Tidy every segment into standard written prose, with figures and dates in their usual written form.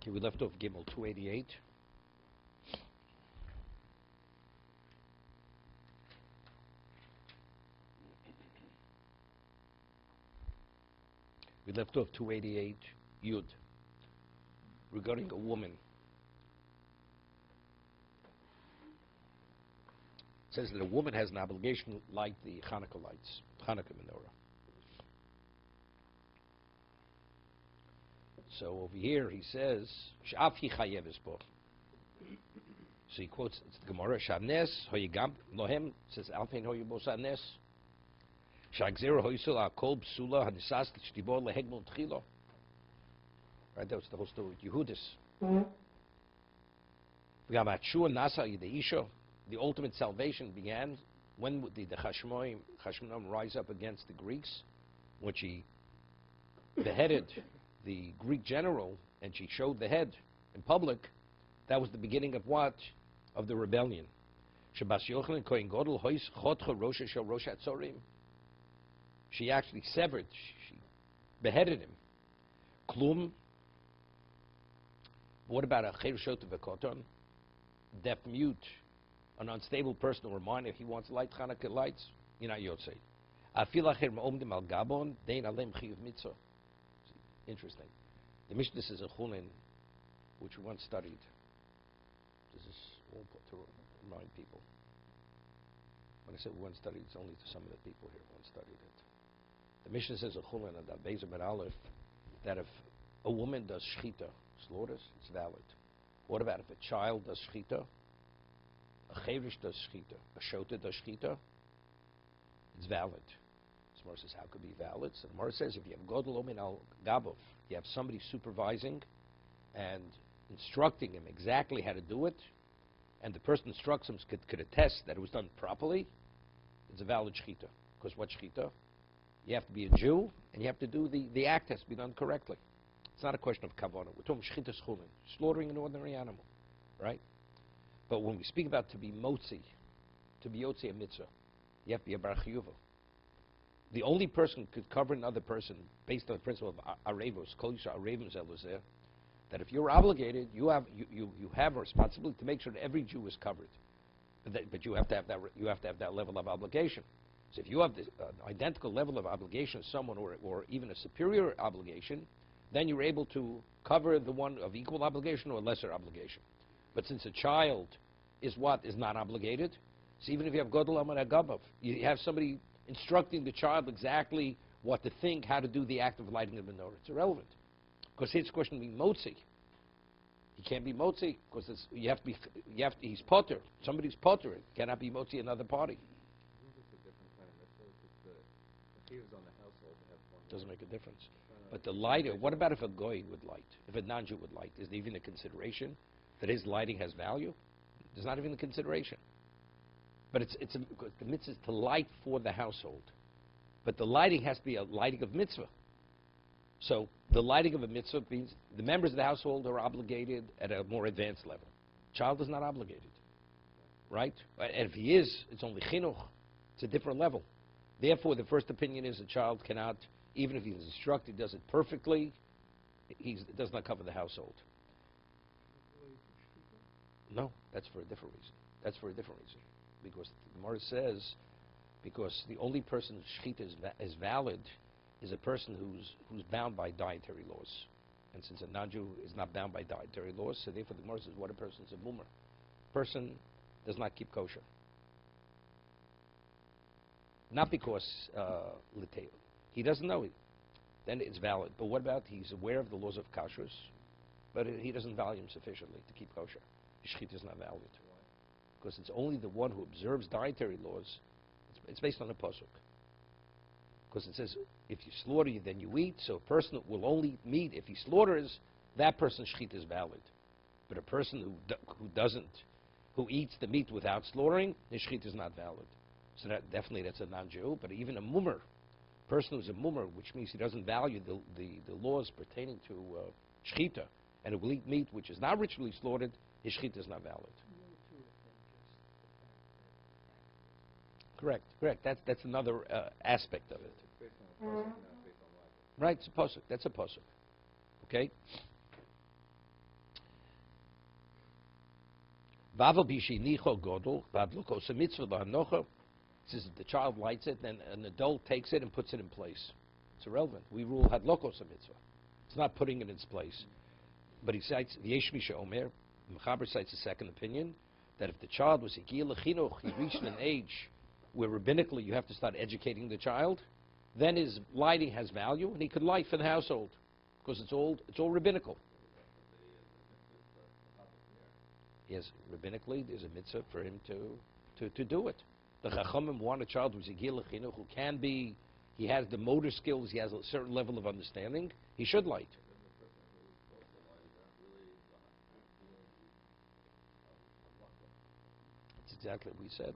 Okay, we left off Gimel 288. We left off 288 Yud regarding a woman. It says that a woman has an obligation to light the Hanukkah lights, Hanukkah menorah. So over here he says, Sh'af hi chayeves bo. So he quotes, it's the Gemara, Shanes hoyigam lohem, says Alpein hoyibos anes. Shagzera hoysul akol b'sula hanisas l'shtibor lehegmol tchilo. Right, that was the whole story with Yehudis. V'gamatshu nasa yideisha. The ultimate salvation began when the Chashmonim rise up against the Greeks, when she beheaded the Greek general and she showed the head in public. That was the beginning of what? Of the rebellion. She actually severed, she beheaded him. Klum. What about a cherushot v'koton? Deaf mute, an unstable person or mind, if he wants to light Hanukkah lights, you're not yotzei. Interesting. The Mishnah says in Chulin, which we once studied. This is all to remind people. When I said we once studied, it's only to some of the people here who once studied it. The Mishnah says in Chulin and Bezer Ben Aleph that if a woman does shchita, slaughters, it's valid. What about if a child does shchita? A cherish does shchita, a shota does shchita, it's valid. The Gemara says, how could it be valid? So the Gemara says, if you have godel omin al gabov, you have somebody supervising and instructing him exactly how to do it, and the person instructs him could attest that it was done properly, it's a valid shchita. Because what shchita? You have to be a Jew, and you have to do the act has to be done correctly. It's not a question of kavanah. We're talking shchita schulin, slaughtering an ordinary animal, right? But when we speak about to be motzi, to be yotzi a mitzvah, you have to be a bar chiyuva. The only person who could cover another person based on the principle of arevos, kol yisha arevim zeluzeh, that if you're obligated, you have a responsibility to make sure that every Jew is covered. But you have to have that level of obligation. So if you have this identical level of obligation as someone, or even a superior obligation, then you're able to cover the one of equal obligation or lesser obligation. But since a child is not obligated, so even if you have godel aman agabav, you have somebody instructing the child exactly what to think, how to do the act of lighting the menorah. It's irrelevant. Because it's a question of being motzi. He can't be motzi because he's potter. Somebody's potter. It cannot be motzi another party. Doesn't make a difference. But the lighter, what about if a goy would light? If a non-Jew would light? Is there even a consideration that his lighting has value? There's not even a consideration. But the mitzvah is to light for the household. But the lighting has to be a lighting of mitzvah. So the lighting of a mitzvah means the members of the household are obligated at a more advanced level. Child is not obligated, right? And if he is, it's only chinuch. It's a different level. Therefore, the first opinion is a child cannot, even if he's instructed, does it perfectly, it does not cover the household. No, that's for a different reason. That's for a different reason. Because the Gemara says, because the only person whose shchita is valid is a person who's bound by dietary laws. And since a non-Jew is not bound by dietary laws, so therefore the Gemara says, what a person is a boomer. Person does not keep kosher. Not because he doesn't know it. Then it's valid. But what about he's aware of the laws of kashrus, but he doesn't value him sufficiently to keep kosher. His shchita is not valid. Because it's only the one who observes dietary laws. It's based on a pasuk. Because it says, if you slaughter, then you eat. So a person will only eat meat if he slaughters. That person's shchita is valid. But a person who eats the meat without slaughtering, his shchita is not valid. So that's a non-Jew. But even a mummer, person who's a mummer, which means he doesn't value the laws pertaining to shchita, and who will eat meat which is not ritually slaughtered, his shchita is not valid. Correct. That's another aspect of it. Right, it's a pasuk. That's a pasuk. Okay? Says if the child lights it, then an adult takes it and puts it in place. It's irrelevant. We rule hadlokos mitzvah. It's not putting it in its place. But he cites Yesh Misha Omer. Mechaber cites a second opinion that if the child was Higiya Lechinuch, he reached an age where rabbinically you have to start educating the child, then his lighting has value, and he could light for the household because it's all rabbinical. Yes, rabbinically, there's a mitzvah for him to do it. The Chachamim want a child who's Higiya Lechinuch, who can be, he has the motor skills, he has a certain level of understanding, he should light. That's exactly what we said.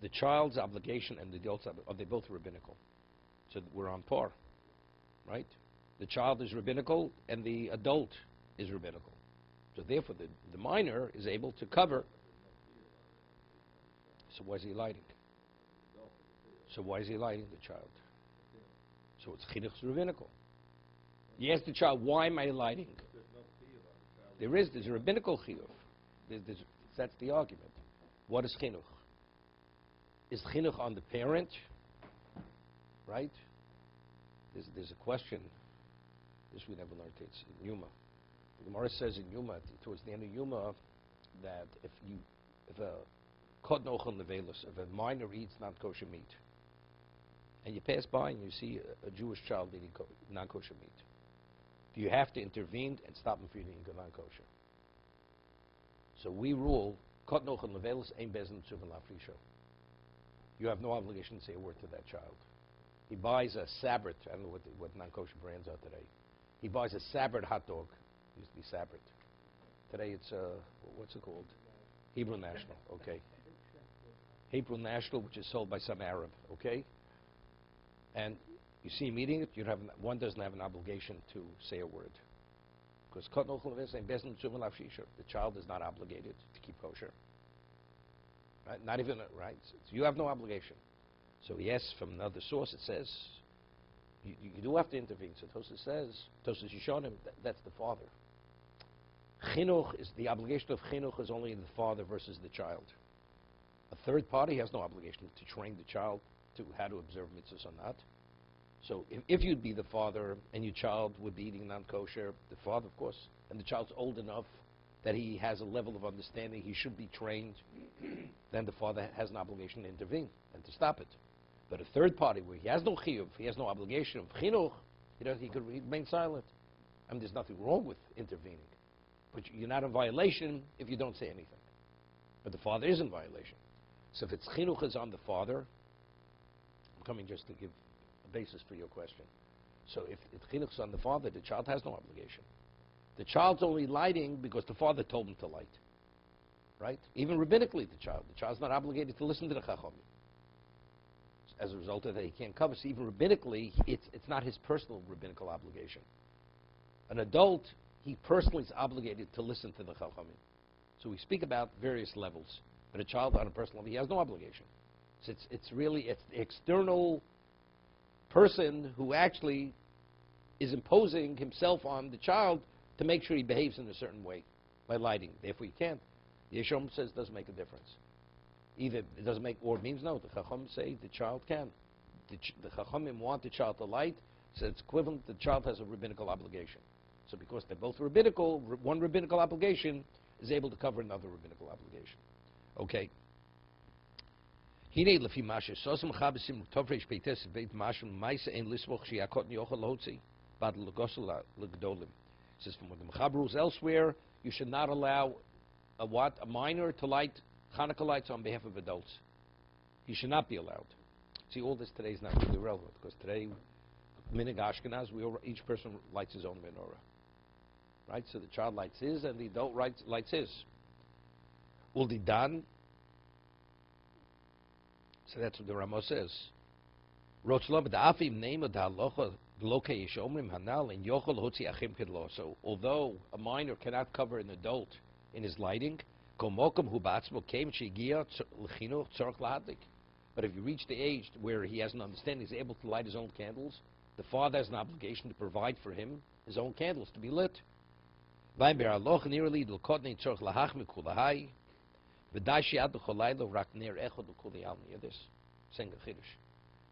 The child's obligation and the adult's obligation, are they both rabbinical? So we're on par, right? The child is rabbinical and the adult is rabbinical. So therefore the minor is able to cover. So why is he lighting? So why is he lighting the child? So it's chinuch rabbinical. You ask the child, why am I lighting? There's a rabbinical chiyuv. That's the argument. What is chinuch? Is chinuch on the parent? Right? There's a question. This we never learned. It's in Yuma. The Gemara says in Yuma, towards the end of Yuma, that if a minor eats non-kosher meat, and you pass by and you see a Jewish child eating non-kosher meat, do you have to intervene and stop him from eating non-kosher? So we rule, you have no obligation to say a word to that child. He buys a Sabret, I don't know what non-kosher brands are today. He buys a Sabret hot dog. It used to be Sabret. Today it's, what's it called? Hebrew National, okay. Hebrew National, which is sold by some Arab, okay? And you see him eating it, one doesn't have an obligation to say a word. Because the child is not obligated to keep kosher. Right? Not even, right? So you have no obligation. So yes, from another source it says, you do have to intervene. So Tosas says, Tosas Yishonim, that's the father. Chinuch is, the obligation of chinuch is only the father versus the child. A third party has no obligation to train the child to how to observe mitzvahs or not. So if you'd be the father and your child would be eating non-kosher, the father, of course, and the child's old enough that he has a level of understanding, he should be trained, then the father has an obligation to intervene and to stop it. But a third party where he has no chiyuv, he has no obligation of chinuch, he could remain silent. I mean, there's nothing wrong with intervening. But you're not in violation if you don't say anything. But the father is in violation. So if it's chinuch is on the father, I'm coming just to give a basis for your question. So if chinuch is on the father, the child has no obligation. The child's only lighting because the father told him to light. Right? Even rabbinically, the child's not obligated to listen to the chachamim. As a result of that, he can't cover. So even rabbinically, it's not his personal rabbinical obligation. An adult, he personally is obligated to listen to the chachamim. So we speak about various levels. But a child on a personal level, he has no obligation. So it's the external person who actually is imposing himself on the child to make sure he behaves in a certain way by lighting. Therefore, he can't. The Yeshom says it doesn't make a difference. Either it doesn't make, or it means no. The Chacham say the child can. The Chachamim want the child to light, so it's equivalent. The child has a rabbinical obligation. So because they're both rabbinical, one rabbinical obligation is able to cover another rabbinical obligation. Okay. Says from what the Mechaber rules elsewhere, you should not allow a minor to light Hanukkah lights on behalf of adults. He should not be allowed. See, all this today is not really relevant because today, Minig Ashkenaz, each person lights his own menorah. Right? So the child lights his and the adult lights his. Uldidan. So that's what the Rama says. So although a minor cannot cover an adult in his lighting, but if you reach the age where he has an understanding, he's able to light his own candles, the father has an obligation to provide for him his own candles to be lit. Vaim ber aloch nirli dul kotnei tzorch lahach mikulahai. V'dai shi'ad l'cholaylo rak ner echod l'kuli almi. Hear this? Saying a chiddush.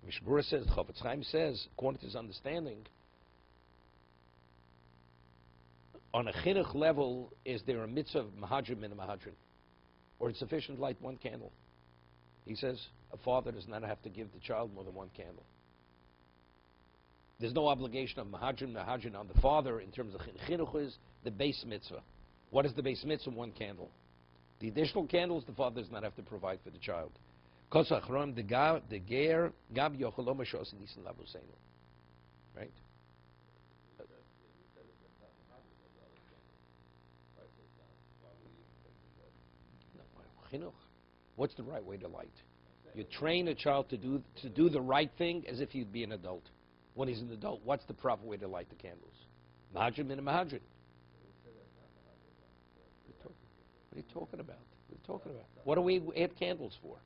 Mishna Berura says, Chofetz Chaim says, according to his understanding, on a chinuch level, is there a mitzvah of mahadrim and a mahadrin? Or it's sufficient to light one candle? He says, a father does not have to give the child more than one candle. There's no obligation of mahadrim on the father in terms of chinuch is the base mitzvah. What is the base mitzvah? One candle. The additional candles, the father does not have to provide for the child. Right? No, what's the right way to light? You train a child to do the right thing as if he'd be an adult. When he's an adult, what's the proper way to light the candles? Mahadrim and a mahadrim. What are you talking about? What are you talking about? What do we add candles for?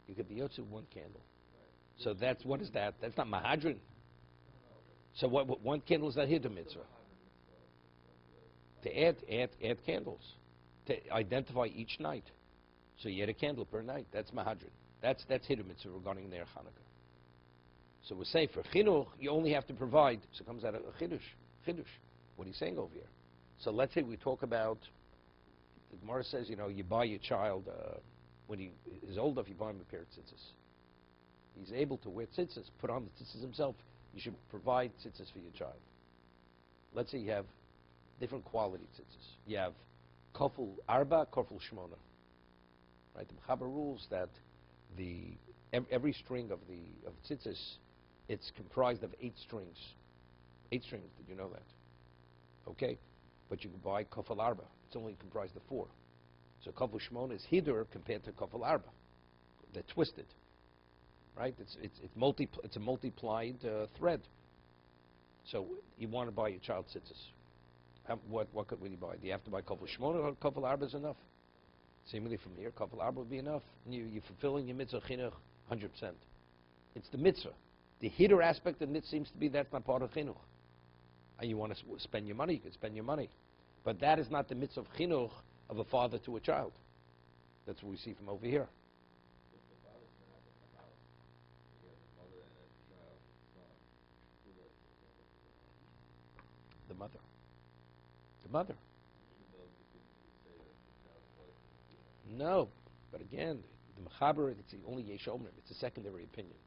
You could be yotze with one candle. So what is that? That's not mahadrin. So what one candle is that here to mitzvah? To add candles. To identify each night. So you add a candle per night. That's mahadrin. That's hidden mitzvah regarding their Chanukah. So we say for chinuch, you only have to provide. So it comes out of a chiddush. What he's saying over here. So let's say we talk about, the Gemara says, you buy your child, when he is old enough, you buy him a pair of tzitzis. He's able to wear tzitzis, put on the tzitzis himself. You should provide tzitzis for your child. Let's say you have different quality tzitzis. You have kofel arba, kofel shmona. Right? The Mechaber rules that every string of tzitzis, it's comprised of 8 strings. 8 strings, did you know that? Okay? But you can buy kofel arba. It's only comprised of 4. So kofel shmona is hidur compared to kofel arba. They're twisted. Right? It's a multiplied thread. So you want to buy your child tzitzis. What could you buy? Do you have to buy kofel shmona or kofel arba is enough? Seemingly from here, kofel arba would be enough. And you're fulfilling your mitzvah chinuch 100%. It's the mitzvah. The hidur aspect of it seems to be that's not part of chinuch. And you want to spend your money, you can spend your money. But that is not the mitzvah of chinuch of a father to a child. That's what we see from over here. The mother. The mother. No, but again, the Mechaber, it's only Yesh Omer. It's a secondary opinion.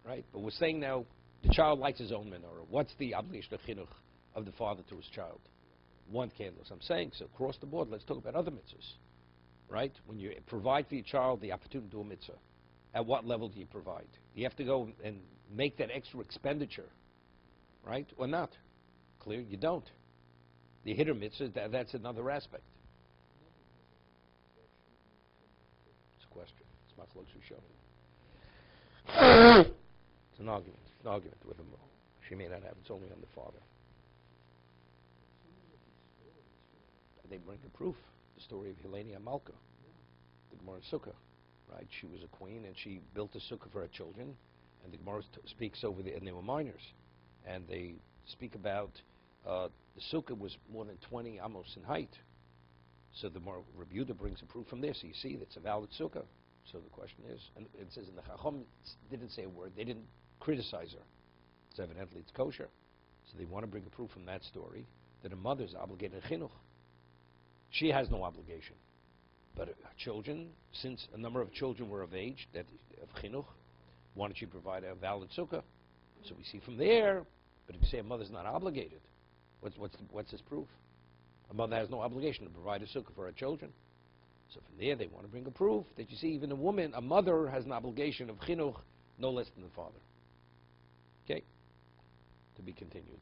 Right? But we're saying now, the child lights his own menorah. What's the obligation of chinuch of the father to his child? One candle. So I'm saying, so across the board, let's talk about other mitzvahs. Right? When you provide for your child the opportunity to do a mitzvah, at what level do you provide? You have to go and make that extra expenditure. Right? Or not? Clear? You don't. The hidur mitzvah, that's another aspect. It's a question. It's Machlokes Rishonim. It's an argument with him. She may not have. It's only on the father. They bring a proof. The story of Helena Malka, the Gemara Sukkah. Right? She was a queen and she built a sukkah for her children. And the Gemara speaks over and they were minors. And they speak about the sukkah was more than 20 amos in height. So the Rabbi Yehuda brings a proof from there. So you see, that's a valid sukkah. So the question is, and it says in the Chacham, didn't say a word. They didn't criticize her. So evidently it's kosher. So they want to bring a proof from that story that a mother is obligated in chinuch. She has no obligation. But her children, since a number of children were of age, that of chinuch, why don't she provide a valid sukkah? So we see from there, but if you say a mother's not obligated, what's this proof? A mother has no obligation to provide a sukkah for her children. So from there, they want to bring a proof that you see, even a mother has an obligation of chinuch no less than the father. Okay? To be continued.